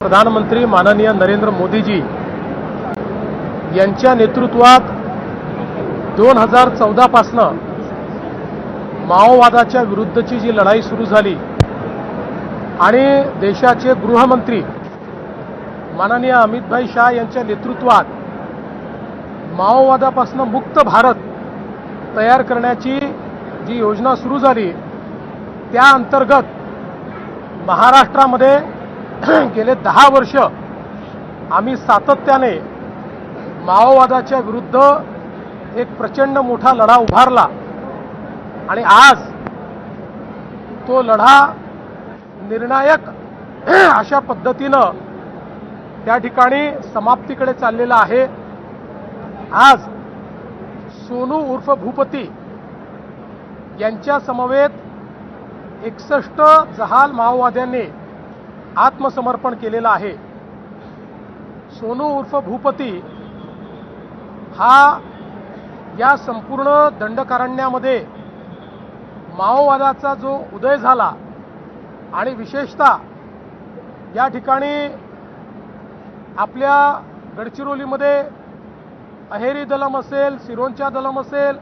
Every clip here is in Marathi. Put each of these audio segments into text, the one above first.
प्रधानमंत्री माननीय नरेंद्र मोदीजी यांच्या नेतृत्वात 2014 पासून माओवादाच्या विरुद्धची जी लढाई सुरू झाली आणि देशाचे गृहमंत्री माननीय अमित शाह यांच्या नेतृत्वात माओवादापासून मुक्त भारत तयार करण्याची जी योजना सुरू झाली त्या अंतर्गत महाराष्ट्रामध्ये गेले 10 वर्ष आम्ही सातत्याने माओवादाच्या विरुद्ध एक प्रचंड मोठा लढा उभारला आणि आज तो लढा निर्णायक अशा पद्धतीनं त्या ठिकाणी समाप्तीकडे चाललेला आहे। आज सोनू उर्फ भूपती यांच्या समवेत 61 जहाल माओवाद्यांनी आत्मसमर्पण केलेलं आहे। सोनू उर्फ भूपती हा या संपूर्ण दंडकारण्यामध्ये माओवादाचा जो उदय झाला आणि विशेषतः या ठिकाणी आपल्या गडचिरोलीमध्ये अहेरी दलम असेल, सिरोंचा दलम असेल,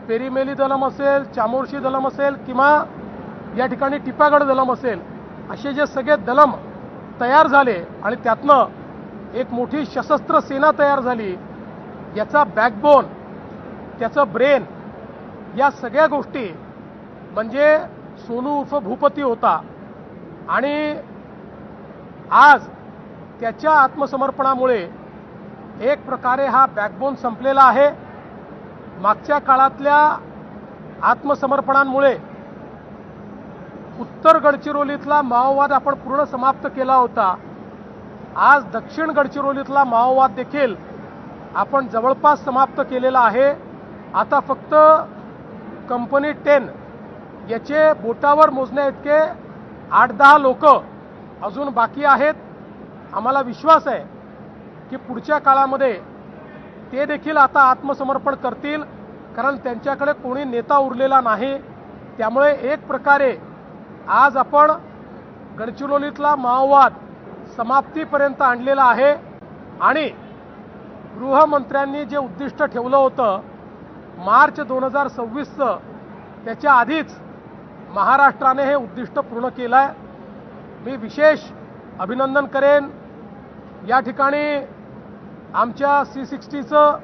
पेरीमेली दलम असेल, चामोर्शी दलम असेल किंवा या ठिकाणी टिपागड दलम असेल, असे जे सगळे दलम तयार झाले आणि त्यातनं एक मोठी सशस्त्र सेना तयार झाली। याचा बॅकबोन, त्याचं ब्रेन, या सगळ्या गोष्टी म्हणजे सोनू उर्फ भूपती होता आणि आज त्याच्या आत्मसमर्पणामुळे एक प्रकारे हा बॅकबोन संपलेला आहे। मागच्या काळातल्या आत्मसमर्पणांमुळे उत्तर गडचिरोलीतला माओवाद आपण पूर्ण समाप्त केला होता। आज दक्षिण गडचिरोलीतला माओवाद देखील आपण जवळपास समाप्त केलेला आहे। आता फक्त कंपनी 10 याचे बोटावर मोजण्या इतके 8-10 लोक अजून बाकी आहेत। आम्हाला विश्वास आहे की पुढच्या काळामध्ये ते देखील आता आत्मसमर्पण करतील, कारण त्यांच्याकडे कोणी नेता उरलेला नाही। त्यामुळे एक प्रकारे आज आपण गडचिरोलीतला माओवाद समाप्तीपर्यंत आणलेला आहे आणि गृहमंत्र्यांनी जे उद्दिष्ट ठेवलं होतं मार्च 2026चं, त्याच्या आधीच महाराष्ट्राने हे उद्दिष्ट पूर्ण केलं आहे। मी विशेष अभिनंदन करेन या ठिकाणी आमच्या C60चं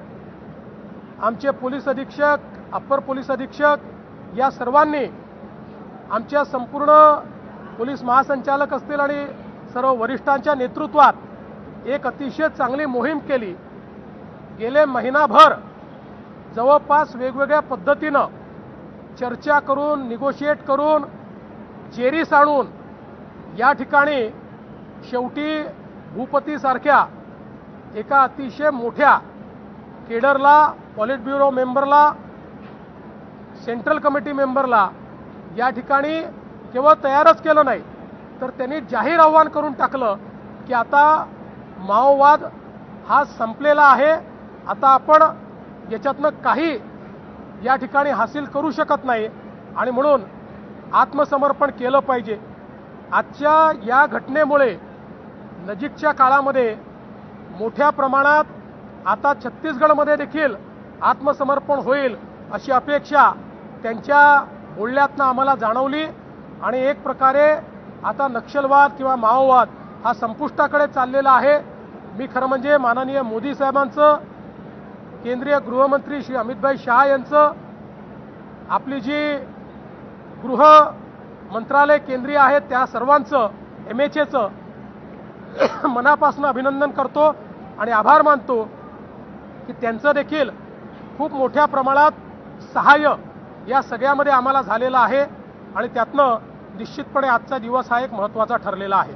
आमचे पोलीस अधीक्षक, अप्पर पोलीस अधीक्षक या सर्वांनी आमच्या संपूर्ण पोलीस महासंचालक असतील आणि सर्व वरिष्ठांच्या नेतृत्वात एक अतिशय चांगली मोहीम केली। गेले महिनाभर जवळपास वेगवेगळ्या पद्धतीनं चर्चा करून, निगोशिएट करून, जेरीस आणून या ठिकाणी शेवटी भूपतीसारख्या एका अतिशय मोठ्या केडरला, पॉलिट ब्युरो मेंबरला, सेंट्रल कमिटी मेंबरला या ठिकाणी केवळ तयारच केलं नाही तर त्यांनी जाहीर आव्हान करून टाकलं की आता माओवाद हा संपलेला आहे, आता आपण याच्यातनं काही या ठिकाणी हासिल करू शकत नाही आणि म्हणून आत्मसमर्पण केलं पाहिजे। आजच्या या घटनेमुळे नजीकच्या काळामध्ये मोठ्या प्रमाणात आता छत्तीसगडमध्ये देखील आत्मसमर्पण होईल अशी अपेक्षा त्यांच्या बोलण्यातनं आम्हाला जाणवली आणि एक प्रकारे आता नक्षलवाद किंवा माओवाद हा संपुष्टाकडे चाललेला आहे। मी खरं म्हणजे माननीय मोदी साहेबांचं, केंद्रीय गृहमंत्री श्री अमित शाह यांचं, आपली जी गृह मंत्रालय केंद्रीय आहे त्या सर्वांचं, MHAचं मनापासून अभिनंदन करतो आणि आभार मानतो की त्यांचं देखील खूप मोठ्या प्रमाणात सहाय्य या सगळ्यामध्ये आम्हाला झालेला आहे आणि त्यातनं निश्चितपणे आजचा दिवस हा एक महत्त्वाचा ठरलेला आहे।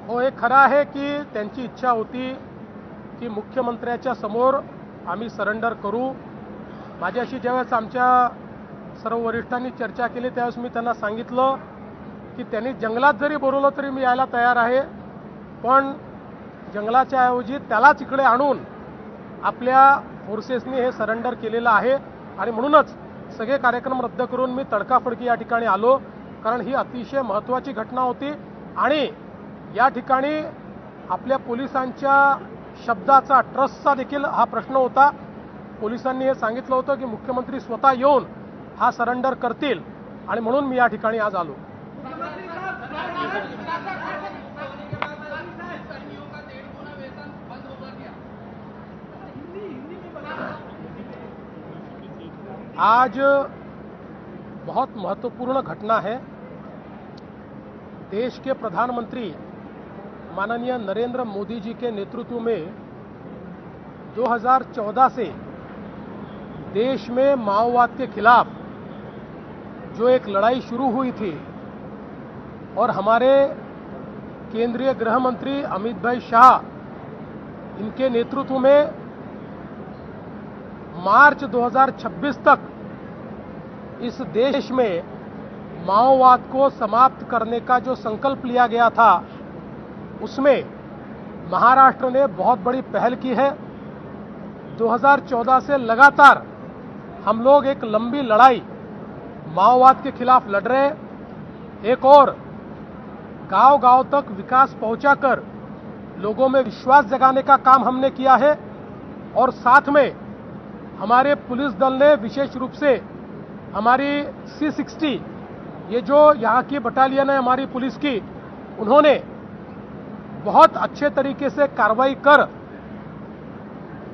हो, हे खरं आहे की त्यांची इच्छा होती की मुख्यमंत्र्याच्या समोर आम्ही सरेंडर करू। माझ्याशी ज्यावेळेस आमच्या सर्व वरिष्ठांनी चर्चा केली त्यावेळेस मी त्यांना सांगितलं की त्यांनी जंगलात जरी बोलवलं तरी मी यायला तयार आहे, पण जंगलाच्या ऐवजी त्यालाच इकडे आणून आपल्या फोर्सेसनी हे सरेंडर केलेलं आहे आणि म्हणूनच सगळे कार्यक्रम रद्द करून मी तडकाफडकी या ठिकाणी आलो, कारण ही अतिशय महत्त्वाची घटना होती आणि या ठिकाणी आपल्या पोलिसांच्या शब्दाचा, ट्रस्टचा देखील हा प्रश्न होता. पोलिसांनी हे सांगितलं होतं की मुख्यमंत्री स्वतः येऊन हा सरेंडर करतील आणि म्हणून मी या ठिकाणी आज आलो. आज बहुत महत्वपूर्ण घटना है. देश के प्रधानमंत्री माननीय नरेंद्र मोदी जी के नेतृत्व में 2014 से देश में माओवाद के खिलाफ जो एक लड़ाई शुरू हुई थी और हमारे केंद्रीय गृह मंत्री अमित भाई शाह इनके नेतृत्व में मार्च 2026 तक इस देश में माओवाद को समाप्त करने का जो संकल्प लिया गया था, उसमें महाराष्ट्र ने बहुत बड़ी पहल की है. 2014 से लगातार हम लोग एक लंबी लड़ाई माओवाद के खिलाफ लड़ रहे हैं. एक और गांव-गांव तक विकास पहुंचाकर लोगों में विश्वास जगाने का काम हमने किया है और साथ में हमारे पुलिस दल ने विशेष रूप से हमारी C60 ये जो यहाँ की बटालियन है हमारी पुलिस की, उन्होंने बहुत अच्छे तरीके से कार्रवाई कर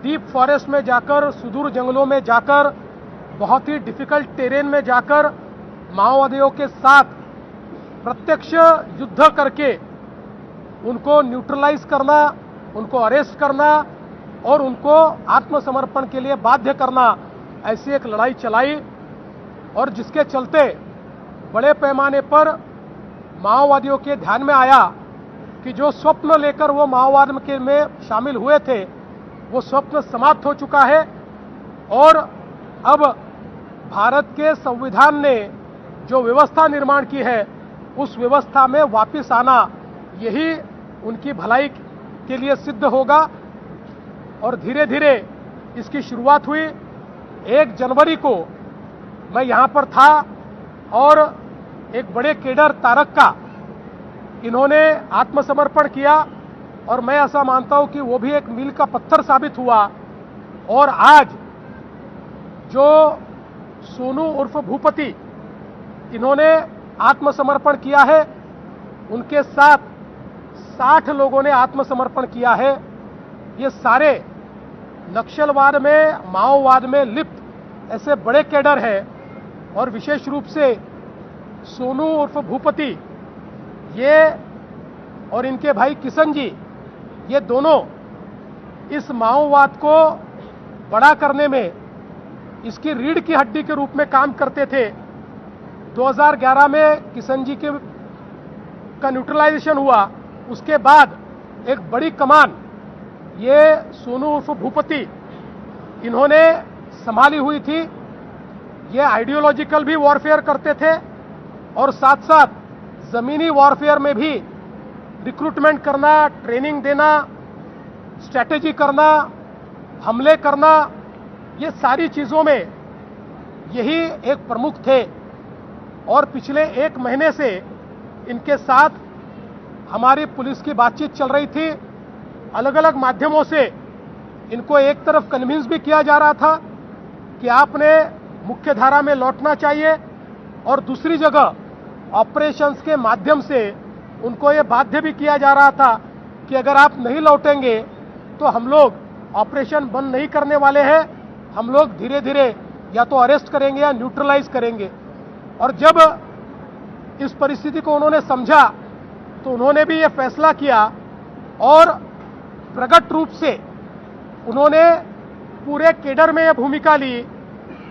डीप फॉरेस्ट में जाकर, सुदूर जंगलों में जाकर, बहुत ही डिफिकल्ट टेरेन में जाकर माओवादियों के साथ प्रत्यक्ष युद्ध करके उनको न्यूट्रलाइज करना, उनको अरेस्ट करना और उनको आत्मसमर्पण के लिए बाध्य करना, ऐसी एक लड़ाई चलाई और जिसके चलते बड़े पैमाने पर माओवादियों के ध्यान में आया कि जो स्वप्न लेकर वो माओवाद में शामिल हुए थे, वो स्वप्न समाप्त हो चुका है और अब भारत के संविधान ने जो व्यवस्था निर्माण की है, उस व्यवस्था में वापस आना यही उनकी भलाई के लिए सिद्ध होगा. और धीरे धीरे इसकी शुरुआत हुई. 1 जनवरी को मैं यहां पर था और एक बड़े केडर तारक का इन्होंने आत्मसमर्पण किया और मैं ऐसा मानता हूं कि वो भी एक मील का पत्थर साबित हुआ. और आज जो सोनू उर्फ भूपति इन्होंने आत्मसमर्पण किया है, उनके साथ 60 लोगों ने आत्मसमर्पण किया है. ये सारे नक्सलवाद में, माओवाद में लिप्त ऐसे बड़े कैडर हैं और विशेष रूप से सोनू उर्फ भूपति ये और इनके भाई किशन जी, ये दोनों इस माओवाद को बड़ा करने में इसकी रीढ़ की हड्डी के रूप में काम करते थे. 2011 में किशन जी का न्यूट्रलाइजेशन हुआ, उसके बाद एक बड़ी कमान ये सोनू उर्फ भूपति इन्होंने संभाली हुई थी. ये आइडियोलॉजिकल भी वॉरफेयर करते थे और साथ साथ जमीनी वॉरफेयर में भी रिक्रूटमेंट करना, ट्रेनिंग देना, स्ट्रैटेजी करना, हमले करना, ये सारी चीजों में यही एक प्रमुख थे. और पिछले 1 महीने से इनके साथ हमारी पुलिस की बातचीत चल रही थी. अलग अलग माध्यमों से इनको एक तरफ कन्विंस भी किया जा रहा था कि आपने मुख्य धारा में लौटना चाहिए और दूसरी जगह ऑपरेशंस के माध्यम से उनको ये बाध्य भी किया जा रहा था कि अगर आप नहीं लौटेंगे तो हम लोग ऑपरेशन बंद नहीं करने वाले हैं, हम लोग धीरे धीरे या तो अरेस्ट करेंगे या न्यूट्रलाइज करेंगे. और जब इस परिस्थिति को उन्होंने समझा तो उन्होंने भी ये फैसला किया और प्रकट रूप से उन्होंने पूरे केडर में यह भूमिका ली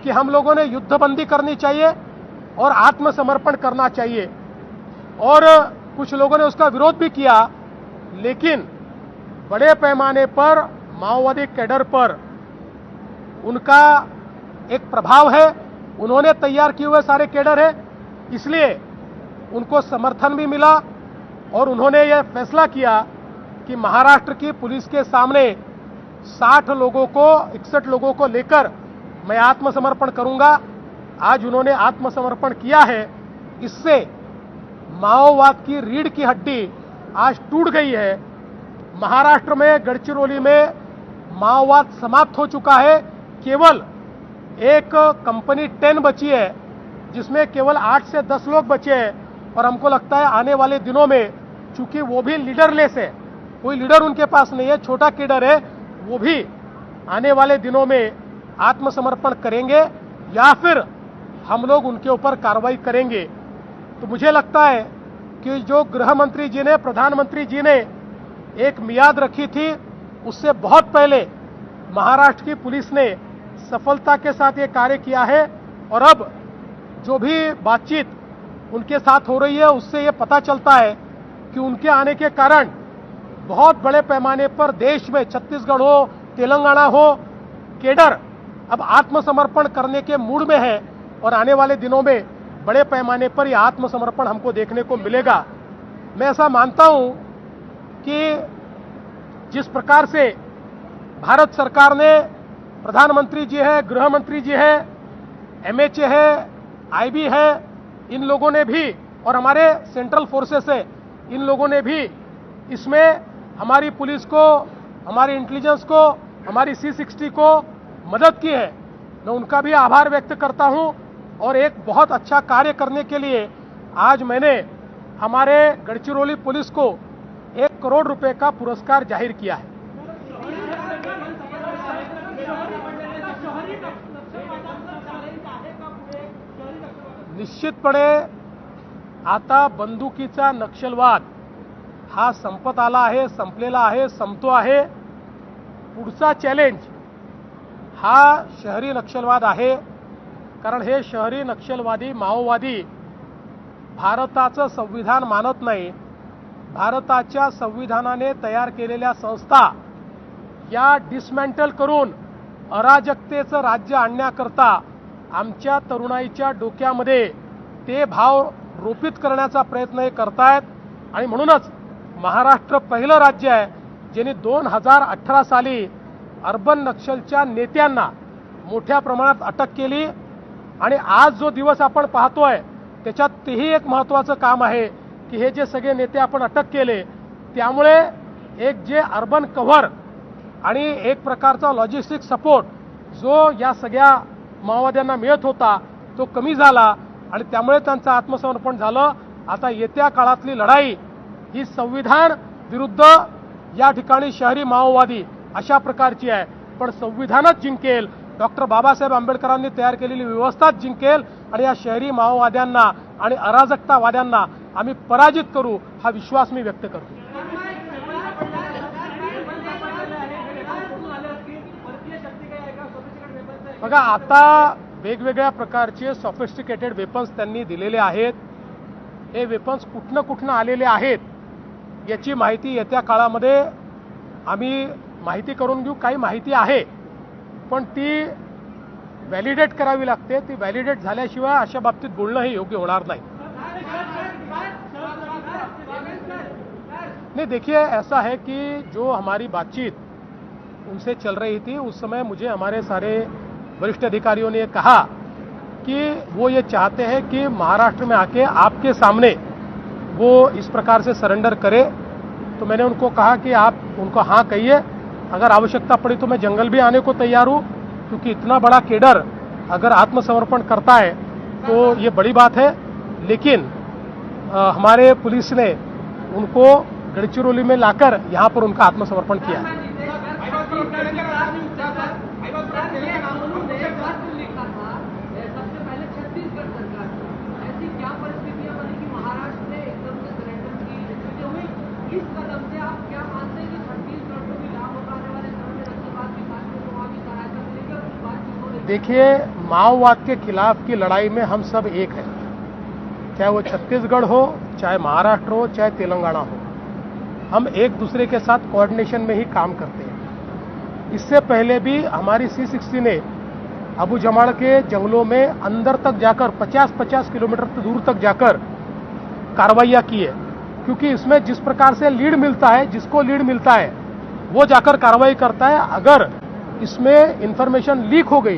कि हम लोगों ने युद्धबंदी करनी चाहिए और आत्मसमर्पण करना चाहिए. और कुछ लोगों ने उसका विरोध भी किया, लेकिन बड़े पैमाने पर माओवादी कैडर पर उनका एक प्रभाव है. उन्होंने तैयार किए हुए सारे कैडर है, इसलिए उनको समर्थन भी मिला और उन्होंने यह फैसला किया कि महाराष्ट्र की पुलिस के सामने 61 लोगों को लेकर मैं आत्मसमर्पण करूंगा। आज उन्होंने आत्मसमर्पण किया है। इससे माओवाद की रीढ़ की हड्डी आज टूट गई है। महाराष्ट्र में गढ़चिरौली में माओवाद समाप्त हो चुका है। केवल एक कंपनी 10 बची है, जिसमें केवल 8 से 10 लोग बचे हैं। और हमको लगता है आने वाले दिनों में, चूंकि वो भी लीडरलेस है, कोई लीडर उनके पास नहीं है, छोटा केडर है, वो भी आने वाले दिनों में आत्मसमर्पण करेंगे या फिर हम लोग उनके ऊपर कार्रवाई करेंगे। तो मुझे लगता है कि जो गृह मंत्री जी ने, प्रधानमंत्री जी ने एक मियाद रखी थी, उससे बहुत पहले महाराष्ट्र की पुलिस ने सफलता के साथ ये कार्य किया है। और अब जो भी बातचीत उनके साथ हो रही है, उससे ये पता चलता है कि उनके आने के कारण बहुत बड़े पैमाने पर देश में, छत्तीसगढ़ हो, तेलंगाना हो, केडर अब आत्मसमर्पण करने के मूड में है। और आने वाले दिनों में बड़े पैमाने पर यह आत्मसमर्पण हमको देखने को मिलेगा। मैं ऐसा मानता हूं कि जिस प्रकार से भारत सरकार ने, प्रधानमंत्री जी है, गृह मंत्री जी है, एमएचए है, आईबी है, इन लोगों ने भी, और हमारे सेंट्रल फोर्सेस है, इन लोगों ने भी इसमें हमारी पुलिस को, हमारी इंटेलिजेंस को, हमारी C60 को मदद की है। मैं उनका भी आभार व्यक्त करता हूं। और एक बहुत अच्छा कार्य करने के लिए आज मैंने हमारे गढ़चिरौली पुलिस को 1 करोड़ रुपए का पुरस्कार जाहिर किया है। निश्चितपणे आता बंदुकीचा नक्षलवाद हा संपत आला आहे, संपलेला आहे, संपतो आहे। पुढचा चॅलेंज हा शहरी नक्षलवाद आहे। कारण हे शहरी नक्षलवादी, माओवादी भारताचं संविधान मानत नाही। भारताच्या संविधानाने तयार केलेल्या संस्था या डिसमेंटल करून अराजकतेचं राज्य आणण्याकरता आमच्या तरुणाईच्या डोक्यामध्ये ते भाव रोपित करण्याचा प्रयत्न हे करतायत। आणि म्हणूनच महाराष्ट्र पहिलं राज्य आहे ज्यांनी 2018 साली अर्बन नक्षलच्या नेत्यांना मोठ्या प्रमाणात अटक केली। आणि आज जो दिवस आपण पाहतोय त्याच्यात तेही एक महत्त्वाचं काम आहे की हे जे सगळे नेते आपण अटक केले, त्यामुळे एक जे अर्बन कव्हर आणि एक प्रकारचा लॉजिस्टिक सपोर्ट जो या सगळ्या माओवाद्यांना मिळत होता तो कमी झाला आणि त्यामुळे त्यांचं आत्मसमर्पण झालं। आता येत्या काळातली लढाई ही संविधान विरुद्ध या ठिकाणी शहरी माओवादी अशा प्रकारची आहे। पण संविधानच जिंकेल, डॉक्टर बाबासाहेब आंबेडकरांनी तयार केलेली व्यवस्थाच जिंकेल आणि या शहरी माओवाद्यांना आणि अराजकतावाद्यांना आम्ही पराजित करू, हा विश्वास मी व्यक्त करतो। बघा, आता वेगवेगळ्या प्रकारचे सॉफिस्टिकेटेड वेपन्स त्यांनी दिलेले आहेत। हे वेपन्स कुठनं आलेले आहेत याची माहिती येत्या काळामध्ये आम्ही माहिती करून घेऊ। काही माहिती आहे पण ती व्हॅलिडेट करावी लागते। ती व्हॅलिडेट झाल्याशिवाय अशा बाबतीत बोलणं हे योग्य होणार नाही। नहीं, देखिए ऐसा है कि जो हमारी बातचीत उनसे चल रही थी उस समय मुझे हमारे सारे वरिष्ठ अधिकारियों ने कहा कि वो ये चाहते हैं कि महाराष्ट्र में आके आपके सामने वो इस प्रकार से सरेंडर करे। तो मैंने उनको कहा कि आप उनको हाँ कहिए, अगर आवश्यकता पड़ी तो मैं जंगल भी आने को तैयार हूँ, क्योंकि इतना बड़ा केडर अगर आत्मसमर्पण करता है तो ये बड़ी बात है। लेकिन हमारे पुलिस ने उनको गढ़चिरौली में लाकर यहाँ पर उनका आत्मसमर्पण किया है। देखिए, माओवाद के खिलाफ की लड़ाई में हम सब एक हैं, चाहे वो छत्तीसगढ़ हो, चाहे महाराष्ट्र हो, चाहे तेलंगाना हो। हम एक दूसरे के साथ कोऑर्डिनेशन में ही काम करते हैं। इससे पहले भी हमारी C60 ने अबू जमाड़ के जंगलों में अंदर तक जाकर 50-50 किलोमीटर दूर तक जाकर कार्रवाइयाँ की है। क्योंकि इसमें जिस प्रकार से लीड मिलता है, जिसको लीड मिलता है वो जाकर कार्रवाई करता है। अगर इसमें इंफॉर्मेशन लीक हो गई